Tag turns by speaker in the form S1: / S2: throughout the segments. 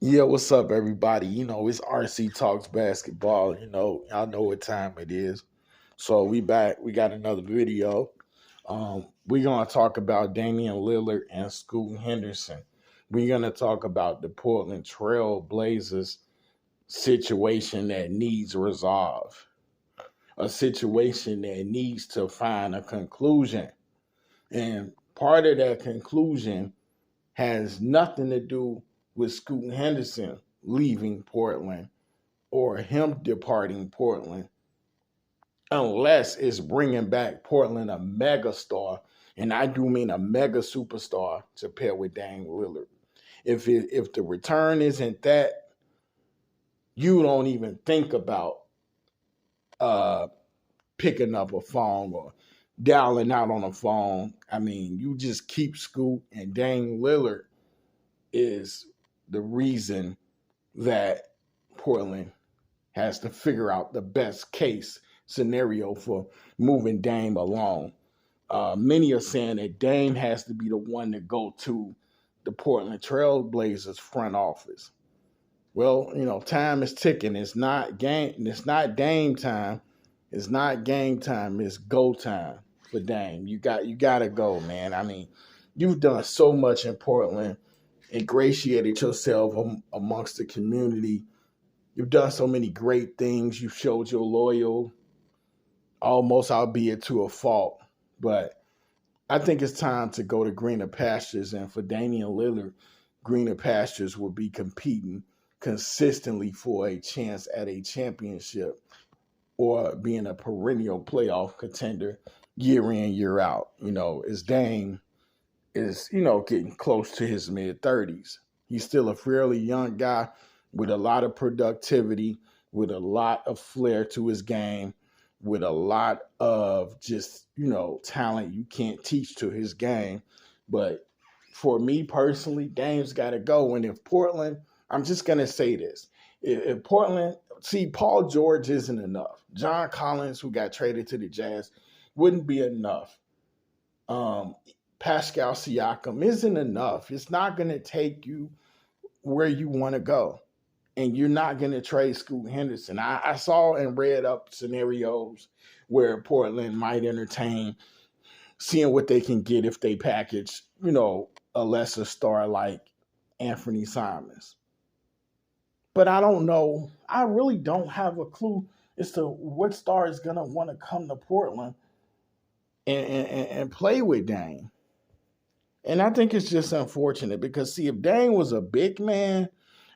S1: Yeah, what's up, everybody? It's RC Talks Basketball. Y'all know what time it is. So we back. We got another video. We're gonna talk about Damian Lillard and Scoot Henderson. We're gonna talk about the Portland Trail Blazers situation that needs resolve, a situation that needs to find a conclusion, and part of that conclusion has nothing to do with Scoot Henderson leaving Portland or him departing Portland, unless it's bringing back Portland a mega star, and I do mean a mega superstar to pair with Dame Lillard. If the return isn't that, you don't even think about uh, picking up a phone or dialing out on a phone. I mean, you just keep Scoot, and Dame Lillard is the reason that Portland has to figure out the best case scenario for moving Dame along. Many are saying that Dame has to be the one to go to the Portland Trail Blazers front office. Well, time is ticking. It's not game. It's not Dame time. It's not game time. It's go time for Dame. You got to go, man. I mean, you've done so much in Portland, ingratiated yourself amongst the community. You've done so many great things. You've showed your loyal, almost albeit to a fault. But I think it's time to go to greener pastures. And for Damian Lillard, greener pastures will be competing consistently for a chance at a championship or being a perennial playoff contender year in, year out. As Dame is, getting close to his mid 30s. He's still a fairly young guy with a lot of productivity, with a lot of flair to his game, with a lot of just, talent you can't teach to his game. But for me personally, Dame's got to go. And if Portland, I'm just going to say this. If Portland, see, Paul George isn't enough. John Collins, who got traded to the Jazz, wouldn't be enough. Um, Pascal Siakam isn't enough. It's not going to take you where you want to go. And you're not going to trade Scoot Henderson. I saw and read up scenarios where Portland might entertain seeing what they can get if they package, a lesser star like Anthony Simons. But I don't know. I really don't have a clue as to what star is going to want to come to Portland and play with Dame. And I think it's just unfortunate because, see, if Dame was a big man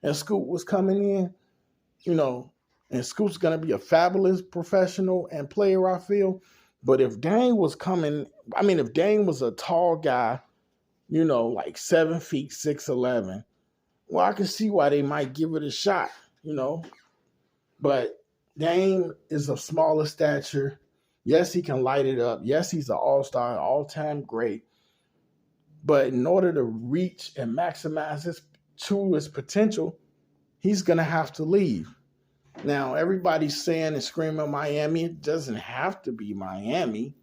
S1: and Scoot was coming in, you know, and Scoot's going to be a fabulous professional and player, I feel. But if Dame was coming, if Dame was a tall guy, like 7 feet, 6'11", well, I can see why they might give it a shot, you know. But Dame is of smaller stature. Yes, he can light it up. Yes, he's an all-star, all-time great. But in order to reach and maximize his potential, he's going to have to leave. Now, everybody's saying and screaming Miami. It doesn't have to be Miami,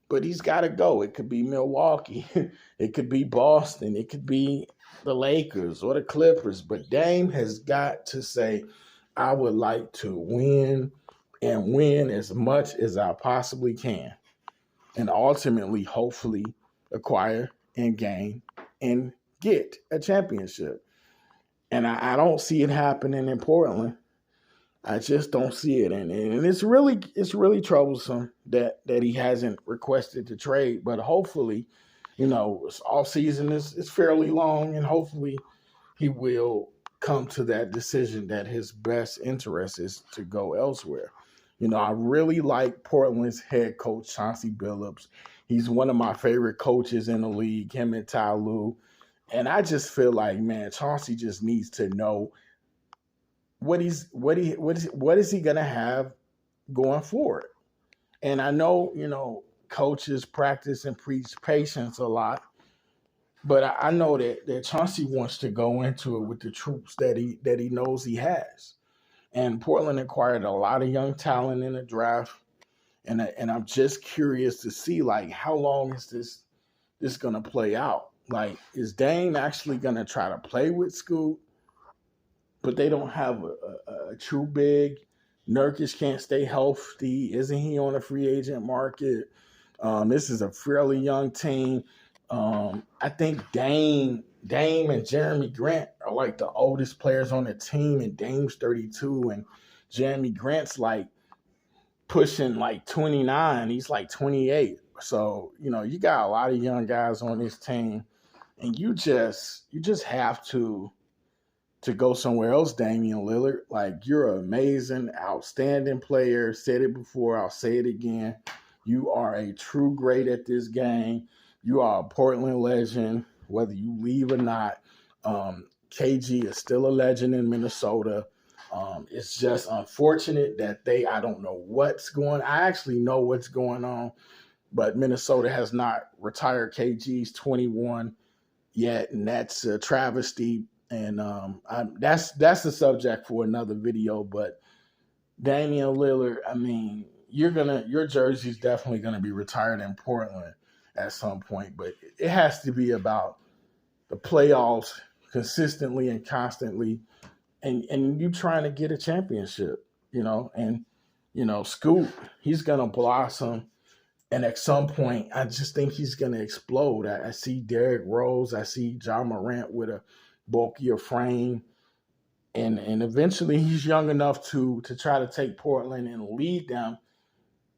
S1: but he's got to go. It could be Milwaukee. It could be Boston. It could be the Lakers or the Clippers. But Dame has got to say, I would like to win and win as much as I possibly can. And ultimately, hopefully, acquire and gain and get a championship. And I don't see it happening in Portland. I just don't see it, and it's really troublesome that he hasn't requested to trade. But hopefully, off season is fairly long, and hopefully he will come to that decision that his best interest is to go elsewhere. I really like Portland's head coach Chauncey Billups. He's one of my favorite coaches in the league. Him and Ty Lue, and I just feel like, man, Chauncey just needs to know what is he gonna have going forward. And I know, coaches practice and preach patience a lot, but I know that Chauncey wants to go into it with the troops that he knows he has. And Portland acquired a lot of young talent in the draft, and I'm just curious to see, like, how long is this gonna play out? Like, is Dame actually gonna try to play with Scoot? but they don't have a true big. Nurkic can't stay healthy. Isn't he on a free agent market? This is a fairly young team. I think Dame and Jeremy Grant are like the oldest players on the team, and Dame's 32, and Jeremy Grant's like pushing like 29. He's like 28. So, you got a lot of young guys on this team, and you just have to go somewhere else, Damian Lillard. Like, you're an amazing, outstanding player. Said it before, I'll say it again. You are a true great at this game. You are a Portland legend, whether you leave or not. KG is still a legend in Minnesota. It's just unfortunate that I don't know what's going on. I actually know what's going on, but Minnesota has not retired KG's 21 yet, and that's a travesty. And that's the subject for another video. But Damian Lillard, I mean, your jersey's definitely gonna be retired in Portland at some point, but it has to be about the playoffs consistently and constantly, and you trying to get a championship, and Scoot, he's gonna blossom. And at some point, I just think he's going to explode. I see Derrick Rose. I see John Morant with a bulkier frame. And eventually he's young enough to try to take Portland and lead them,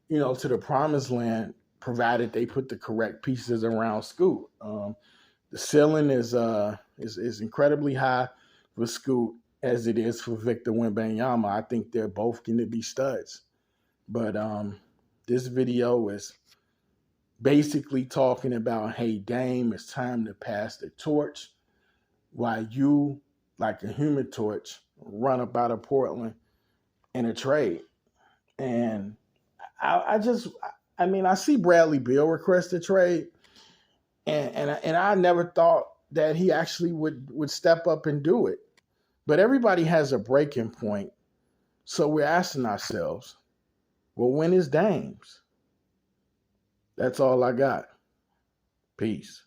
S1: to the promised land, provided they put the correct pieces around Scoot. The ceiling is incredibly high for Scoot as it is for Victor Wembanyama. I think they're both going to be studs. But this video is basically talking about, hey, Dame, it's time to pass the torch while you, like a human torch, run up out of Portland in a trade. And I see Bradley Beal request a trade, and I never thought that he actually would step up and do it. But everybody has a breaking point. So we're asking ourselves, well, when is Dame's? That's all I got. Peace.